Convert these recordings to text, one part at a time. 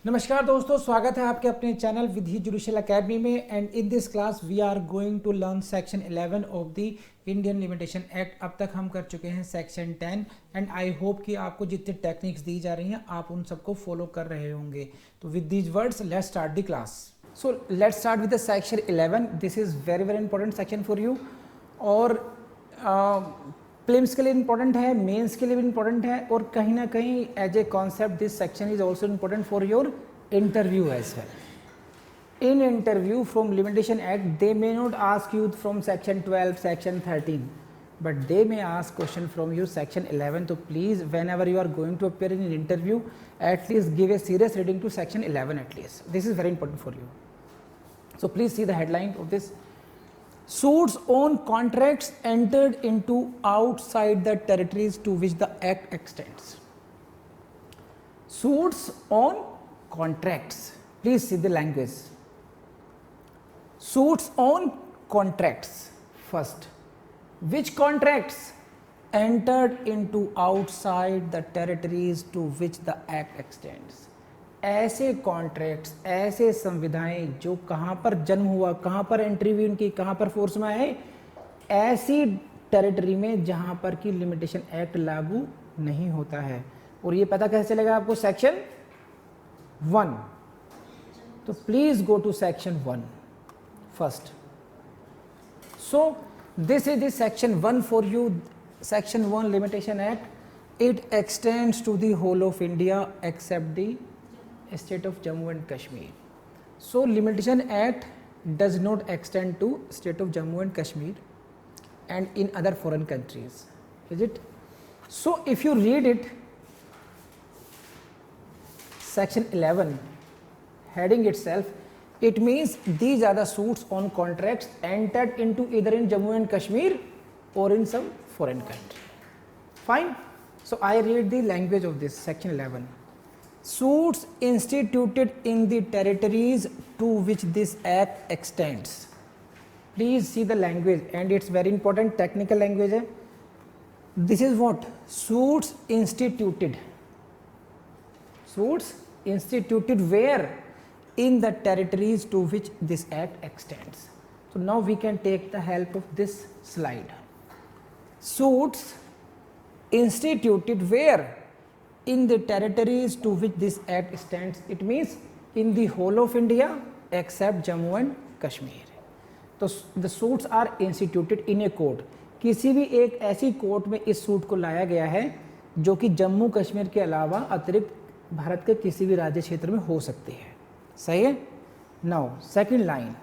नमस्कार दोस्तों, स्वागत है आपके अपने चैनल विधि जुडिशियल एकेडमी में। And in this class we are going to learn section 11 of the Indian limitation act. अब तक हम कर चुके हैं सेक्शन 10 एंड आई होप कि आपको जितनी टेक्निक्स दी जा रही हैं आप उन सबको फॉलो कर रहे होंगे। तो with these words let's start the class. So let's start with the section 11। This is very very important section for you और प्रीलिम्स के लिए इंपॉर्टेंट है, मेंस के लिए भी इंपॉर्टेंट है और कहीं ना कहीं as a concept this section is also important for your interview as well. In interview from limitation act they may not ask you from section 12, section 13, but they may ask question from you section 11. So please, whenever you are going to appear in an interview, at least give a serious reading to section 11 at least. This is very important for you. So please see the headline of this. Suits on contracts entered into outside the territories to which the act extends. Suits on contracts. Please see the language. Suits on contracts. First, which contracts entered into outside the territories to which the act extends. ऐसे contracts, ऐसे संविधाएं जो कहाँ पर जन्म हुआ, कहाँ पर entry हुई उनकी, कहाँ पर फोर्स में आए, ऐसी टेरिटरी में जहाँ पर कि लिमिटेशन एक्ट लागू नहीं होता है। और ये पता कैसे चलेगा आपको? सेक्शन 1। तो please go to section 1 first. So this is the section 1 for you. Section 1 limitation act, it extends to the whole of India except the state of Jammu and Kashmir. So limitation act does not extend to state of Jammu and Kashmir and in other foreign countries, is it? So if you read it, section 11 heading itself, it means these are the suits on contracts entered into either in Jammu and Kashmir or in some foreign country. Fine. So I read the language of this section 11. Suits instituted in the territories to which this act extends. Please see the language and it's very important technical language hai. This is what? Suits instituted. Suits instituted where? In the territories to which this act extends. So now we can take the help of this slide. Suits instituted where? In the territories to which this act extends. It means in the whole of India except Jammu and Kashmir. तो the suits are instituted in a court. किसी भी एक ऐसी court में इस suit को लाया गया है जो कि जम्मू कश्मीर के अलावा अतिरिक्त भारत के किसी भी राज्य क्षेत्र में हो सकती है। सही है? Now second line,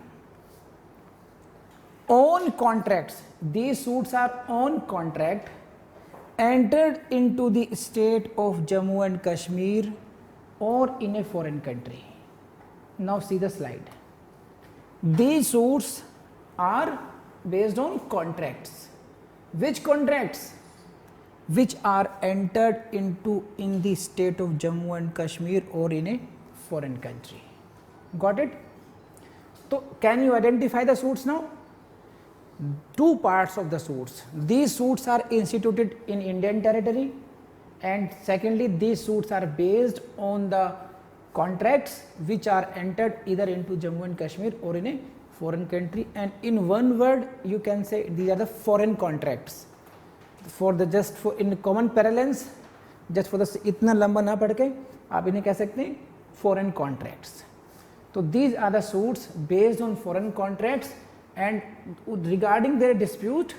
on contracts, these suits are on contract entered into the state of Jammu and Kashmir or in a foreign country. Now see the slide. These suits are based on contracts. Which contracts? Which are entered into in the state of Jammu and Kashmir or in a foreign country. Got it? So can you identify the suits now? Two parts of the suits. These suits are instituted in Indian territory and secondly these suits are based on the contracts which are entered either into Jammu and Kashmir or in a foreign country, and in one word you can say these are the foreign contracts. For the just for in common parlance, just for the इतना लंबा ना पढ़ के आप इन्हें कह सकते हैं foreign contracts. So these are the suits based on foreign contracts and regarding their dispute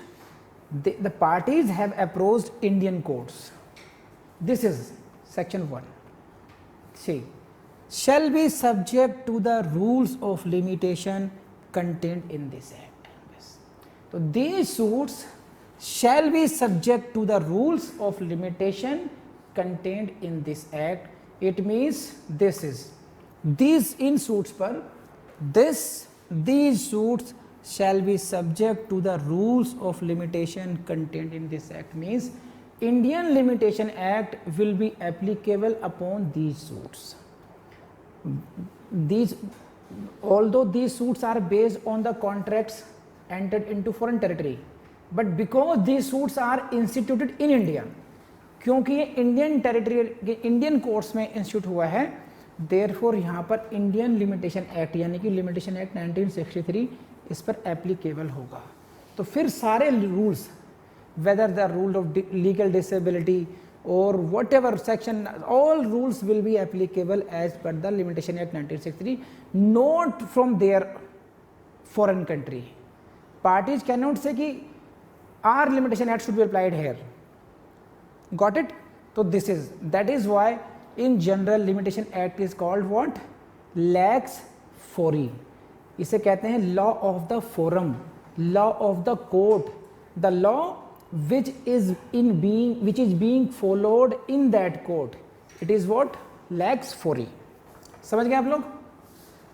the parties have approached Indian courts. This is section 1. See, shall be subject to the rules of limitation contained in this act. So these suits shall be subject to the rules of limitation contained in this act. It means this is these in suits par these suits shall be subject to the rules of limitation contained in this act. Means Indian Limitation Act will be applicable upon these suits. These, although these suits are based on the contracts entered into foreign territory, but because these suits are instituted in India, क्योंकि ये Indian territory Indian courts में institute हुआ है, therefore यहाँ पर Indian limitation act यानी कि limitation act 1963 इस पर एप्लीकेबल होगा। तो फिर सारे rules, whether the rule of legal disability और whatever section, all rules will be applicable as per the limitation act 1963, not from there foreign country. Parties can not say कि our limitation act should be applied here, got it. तो this is, that is why in general limitation act is called what? Lex fori. इसे कहते हैं law of the forum, law of the court, the law which is being followed in that court. It is what? Lex fori. समझ गए आप लोग?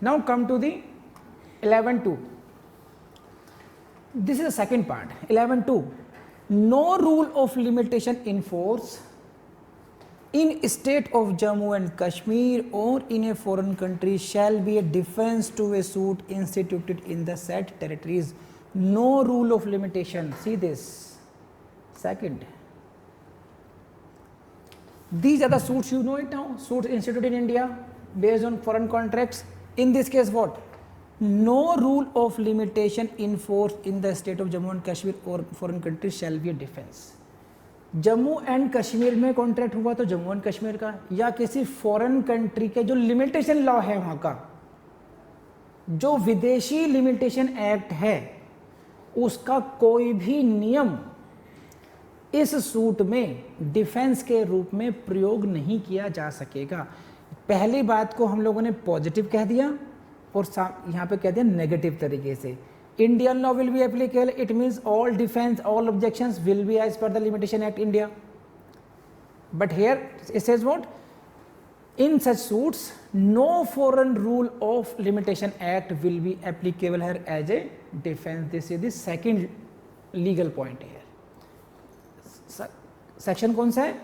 Now come to the 11.2. This is the second part. 11.2. No rule of limitation in force in state of Jammu and Kashmir or in a foreign country shall be a defense to a suit instituted in the said territories. No rule of limitation. See this. Second. These are the suits, you know it now. Suits instituted in India based on foreign contracts. In this case what? No rule of limitation in force in the state of Jammu and Kashmir or foreign country shall be a defense. Jammu and Kashmir में contract हुआ तो Jammu and Kashmir का, या किसी foreign country के जो limitation law है वहाँ का, जो विदेशी लिमिटेशन एक्ट है, उसका कोई भी नियम इस सूट में डिफेंस के रूप में प्रयोग नहीं किया जा सकेगा। पहली बात को हम लोगों ने पॉजिटिव कह दिया और यहाँ पे कह दिया नेगेटिव तरीके से। Indian law will be applicable. It means all defense, all objections will be as per the Limitation Act India. But here it says what? In such suits, no foreign rule of Limitation Act will be applicable here as a defense. This is the second legal point here. Section कौन सा है?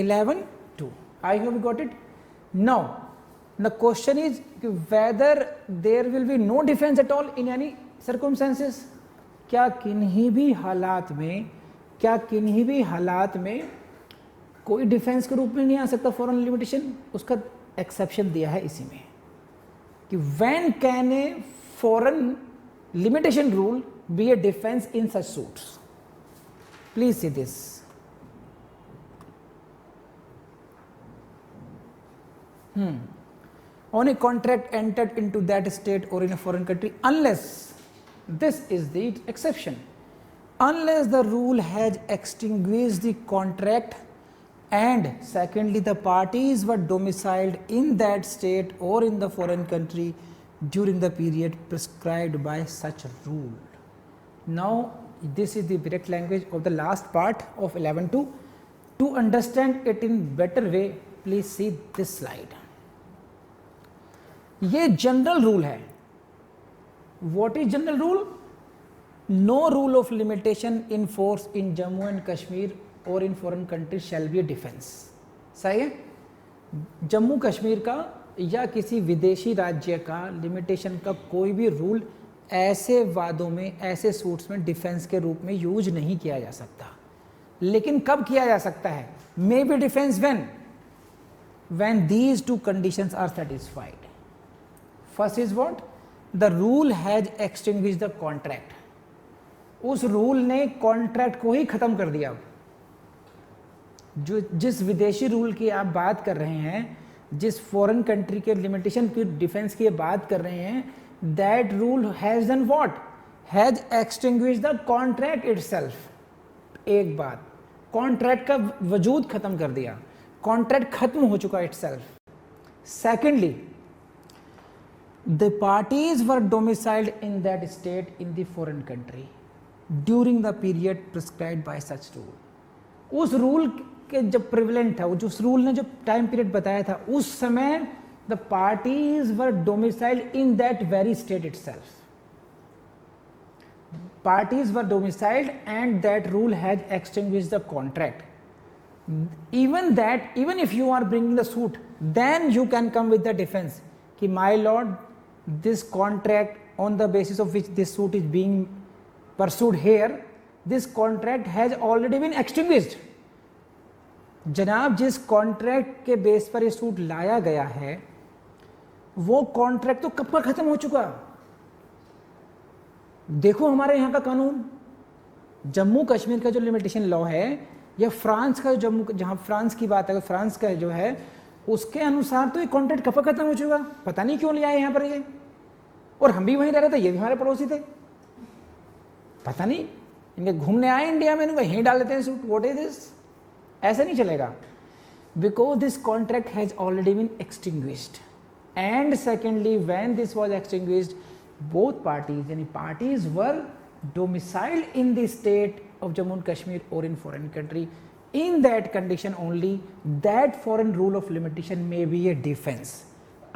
11.2. I hope you got it. Now, the question is whether there will be no defense at all in any circumstances. क्या किन्हीं भी हालात में कोई defence के रूप में नहीं आ सकता फॉरेन लिमिटेशन? उसका एक्सेप्शन दिया है इसी में कि when can a foreign limitation rule be a defence in such suits. Please see this. On a contract entered into that state or in a foreign country, unless, this is the exception, unless the rule has extinguished the contract and secondly the parties were domiciled in that state or in the foreign country during the period prescribed by such rule. Now this is the direct language of the last part of 11.2. To understand it in better way, please see this slide. ये general rule है। What is general rule? No rule of limitation in force in Jammu and Kashmir or in foreign countries shall be a defense. सही है? जम्मू कश्मीर का या किसी विदेशी राज्य का लिमिटेशन का कोई भी रूल ऐसे वादों में, ऐसे सूट्स में डिफेंस के रूप में यूज नहीं किया जा सकता। लेकिन कब किया जा सकता है? May be defence when these two conditions are satisfied. First is what? The rule has extinguished the contract. उस रूल ने कॉन्ट्रैक्ट को ही खत्म कर दिया। जो जिस विदेशी रूल की आप बात कर रहे हैं, जिस फॉरेन कंट्री के लिमिटेशन की डिफेंस की बात कर रहे हैं, that rule has done what? Has extinguished the contract itself. एक बात, कॉन्ट्रैक्ट का वजूद खत्म कर दिया, कॉन्ट्रैक्ट खत्म हो चुका itself. Secondly, the parties were domiciled in that state in the foreign country during the period prescribed by such rule. उस रूल के जब प्रिविलेंट था, उस रूल ने जो टाइम पीरियड बताया था, उस समय the parties were domiciled in that very state itself. Parties were domiciled and that rule had extinguished the contract. Even if you are bringing the suit, then you can come with the defense कि my lord, this contract on the basis of which this suit is being pursued here, this contract has already been extinguished. जनाब, जिस contract के base पर ये suit लाया गया है वो कॉन्ट्रैक्ट तो कब का खत्म हो चुका। देखो हमारे यहाँ का कानून, जम्मू कश्मीर का जो लिमिटेशन लॉ है या फ्रांस का जम्मू, जहाँ फ्रांस की बात है, फ्रांस का जो है उसके अनुसार तो ये कॉन्ट्रैक्ट कब खत्म हो चुका। पता नहीं क्यों ले आए यहाँ पर ये, और हम भी वहीं रह रहे थे, ये भी हमारे पड़ोसी थे, पता नहीं इनके घूमने आए इंडिया में, इनको यहीं डाल देते हैं सूट। व्हाट इज दिस, ऐसे नहीं चलेगा। Because this contract has already been extinguished and secondly when this was extinguished both parties यानी parties were domiciled in the state of Jammu and Kashmir or in foreign country. In that condition only that foreign rule of limitation may be a defense.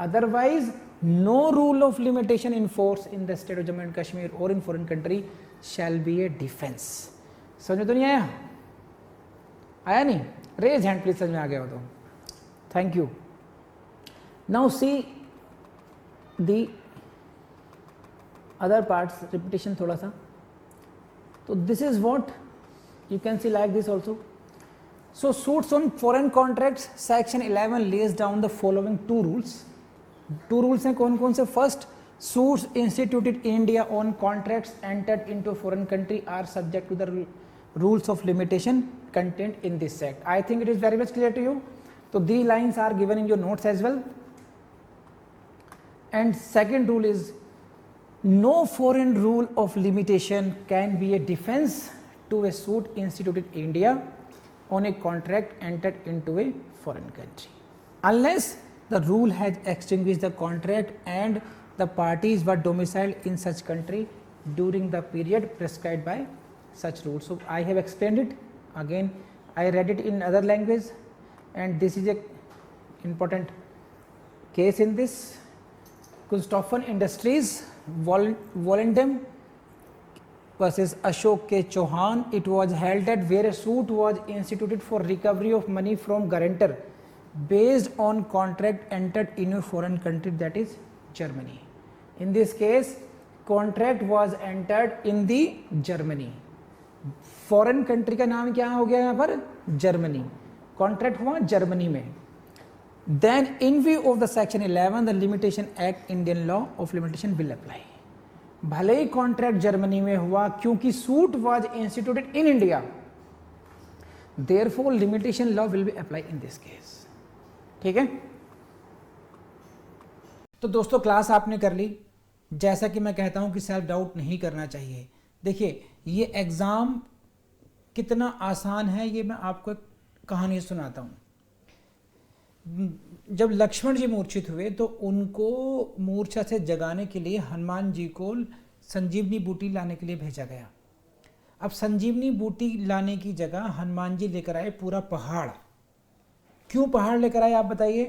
Otherwise no rule of limitation in force in the state of Jammu and Kashmir or in foreign country shall be a defense. समझ में तो नहीं आया? आया नहीं? Raise hand please समझ में आ गया हो तो. Thank you. Now see the other parts, repetition थोड़ा सा. So this is what you can see like this also. So suits on foreign contracts section 11 lays down the following two rules. Two rules हैं कौन कौन से? First, suits instituted in India on contracts entered into foreign country are subject to the rules of limitation contained in this act. I think it is very much clear to you. So these lines are given in your notes as well. And second rule is no foreign rule of limitation can be a defense to a suit instituted in India on a contract entered into a foreign country unless the rule has extinguished the contract and the parties were domiciled in such country during the period prescribed by such rules. So I have explained it again, I read it in other language and this is a important case in this. Kunsthofen Industries Volendam versus Ashok K. Chauhan, it was held that where a suit was instituted for recovery of money from guarantor based on contract entered in a foreign country, that is Germany. In this case contract was entered in the Germany, foreign country का नाम क्या हो गया यहाँ पर? Germany. Contract हुआ Germany में. Then in view of the section 11 the limitation act Indian law of limitation will apply. भले ही कॉन्ट्रैक्ट जर्मनी में हुआ क्योंकि suit was instituted in India, therefore limitation law will be apply in this case. ठीक है, तो दोस्तों class आपने कर ली. जैसा कि मैं कहता हूं कि सेल्फ डाउट नहीं करना चाहिए. देखिए ये एग्जाम कितना आसान है ये मैं आपको एक कहानी सुनाता हूं. जब लक्ष्मण जी मूर्छित हुए तो उनको मूर्छा से जगाने के लिए हनुमान जी को संजीवनी बूटी लाने के लिए भेजा गया. अब संजीवनी बूटी लाने की जगह हनुमान जी लेकर आए पूरा पहाड़. क्यों पहाड़ लेकर आए आप बताइए?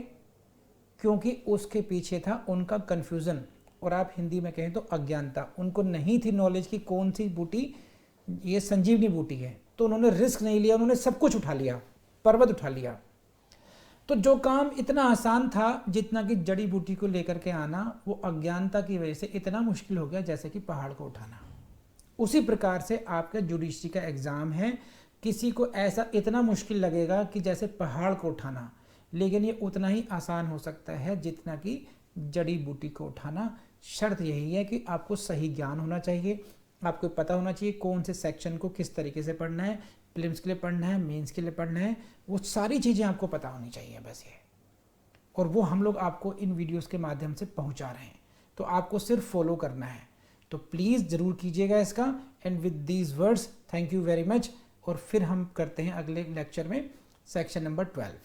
क्योंकि उसके पीछे था उनका कन्फ्यूज़न, और आप हिंदी में कहें तो अज्ञानता. उनको नहीं थी नॉलेज कि कौन सी बूटी ये संजीवनी बूटी है, तो उन्होंने रिस्क नहीं लिया, उन्होंने सब कुछ उठा लिया, पर्वत उठा लिया. तो जो काम इतना आसान था जितना कि जड़ी बूटी को लेकर के आना, वो अज्ञानता की वजह से इतना मुश्किल हो गया जैसे कि पहाड़ को उठाना. उसी प्रकार से आपका जुडिशरी का एग्ज़ाम है, किसी को ऐसा इतना मुश्किल लगेगा कि जैसे पहाड़ को उठाना, लेकिन ये उतना ही आसान हो सकता है जितना कि जड़ी बूटी को उठाना. शर्त यही है कि आपको सही ज्ञान होना चाहिए, आपको पता होना चाहिए कौन से सेक्शन को किस तरीके से पढ़ना है, प्रीलिम्स के लिए पढ़ना है, मेंस के लिए पढ़ना है, वो सारी चीज़ें आपको पता होनी चाहिए बस ये. और वो हम लोग आपको इन वीडियोस के माध्यम से पहुंचा रहे हैं, तो आपको सिर्फ फॉलो करना है. तो प्लीज़ ज़रूर कीजिएगा इसका. And with these words thank you very much. और फिर हम करते हैं अगले लेक्चर में सेक्शन नंबर 12.